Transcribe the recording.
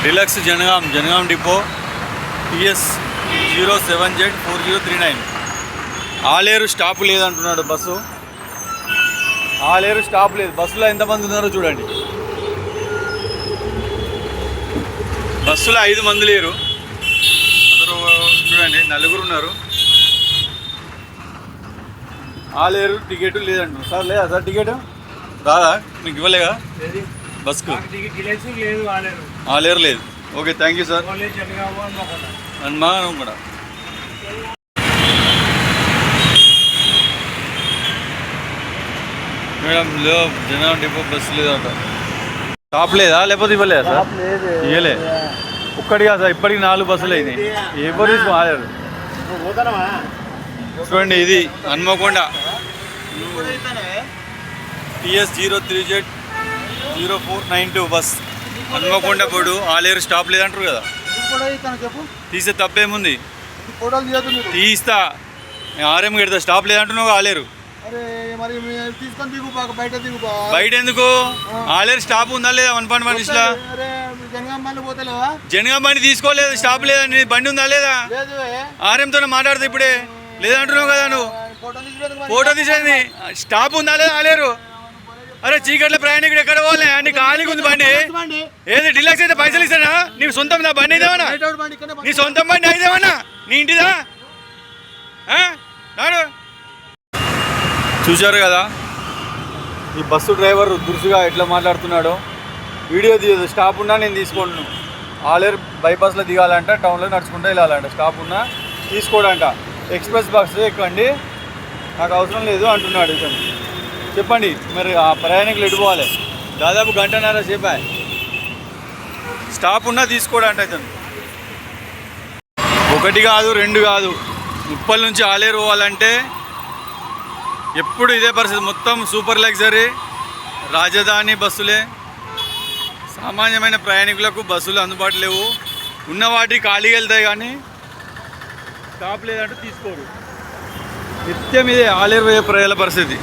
Deluxe Jangaon depot TS 07Z4039. Aler stop లేదంటున్నాడు bus. Aler stop లేదు. బస్సులో ఎంతమంది ఉన్నారో చూడండి. బస్సులో 5 మంది లేరు. అందరూ చూడండి, 4 ఉన్నారు. ఆలేరు టికెట్ లేదంటున్నారు. సార్ లేదా సార్ టికెట్ రాదా? మీకు ఇవ్వలేగా బస్కు? ఆలేరు లేదు. Okay, thank you sir. Hanuman కూడా మేడం జనగాం డిపో బస్సు లేదట. స్టాప్ లేదా లేకపోతే ఇవ్వలేదా సార్? ఇవ్వలే. ఒక్కడిగా సార్ ఇప్పటికి 4 బస్సులు అయినాయి. ఎవరు తీసుకో ఆలేరు చూడండి. ఇది Hanamkonda TS 03Z0492 bus. Hanamkonda పోడు ఆలేరు స్టాప్ లేదంటారు కదా. తీసే తప్పేముంది? తీస్తా, ఆర్ఎం కడతా. స్టాప్ లేదంటున్నావు ఆలేరు. బయట ఎందుకు? ఆలేరు స్టాప్ ఉందా లేదా? 1.1 లిస్టులా జనగాం బండి తీసుకోలేదు. స్టాప్ లేదండి. బండి ఉందా లేదా? ఆర్ఎంతో మాట్లాడుతా ఇప్పుడే. లేదంటున్నావు కదా నువ్వు. ఫోటో తీసేది. స్టాప్ ఉందా లేదా ఆలేరు? అరే చీకట్ల ప్రయాణికుడు ఎక్కడ పోలే? నీ ఖాళీగా ఉంది బండి. ఏది డీలక్స్ అయితే పైసలు ఇస్తానా? నీ సొంతం నా బండి ఇదేమన్నా? నీ సొంతం బండి అయిదేమన్నా? నీ ఇంటిదా? నాడు చూశారు కదా ఈ బస్సు డ్రైవర్ దురుసుగా ఎట్లా మాట్లాడుతున్నాడో. వీడియో తీయదు. స్టాప్ ఉన్నా నేను తీసుకుంటున్నాను. ఆలేరు బైపాస్లో దిగాలంట, టౌన్లో నడుచుకుంటూ వెళ్ళాలంట. స్టాప్ ఉన్నా తీసుకోడంట. ఎక్స్ప్రెస్ బస్సు ఎక్కండి, నాకు అవసరం లేదు అంటున్నాడు ఇతను. చెప్పండి మరి ఆ ప్రయాణికులు ఎడిపోవాలి. దాదాపు 1.5 సేపు స్టాప్ ఉన్నా తీసుకోడంట ఇతను. 1 కాదు 2 కాదు, ఉప్పల్ నుంచి ఆలేరు పోవాలంటే ఎప్పుడు ఇదే పరిస్థితి. మొత్తం సూపర్ లగ్జరీ రాజధాని బస్సులే. సామాన్యమైన ప్రయాణికులకు బస్సులు అందుబాటు లేవు. ఉన్న వాటికి ఖాళీగా వెళ్తాయి కానీ స్టాప్ లేదంటే తీసుకోరు. నిత్యం ఇదే ఆలేరు పోయే ప్రజల పరిస్థితి.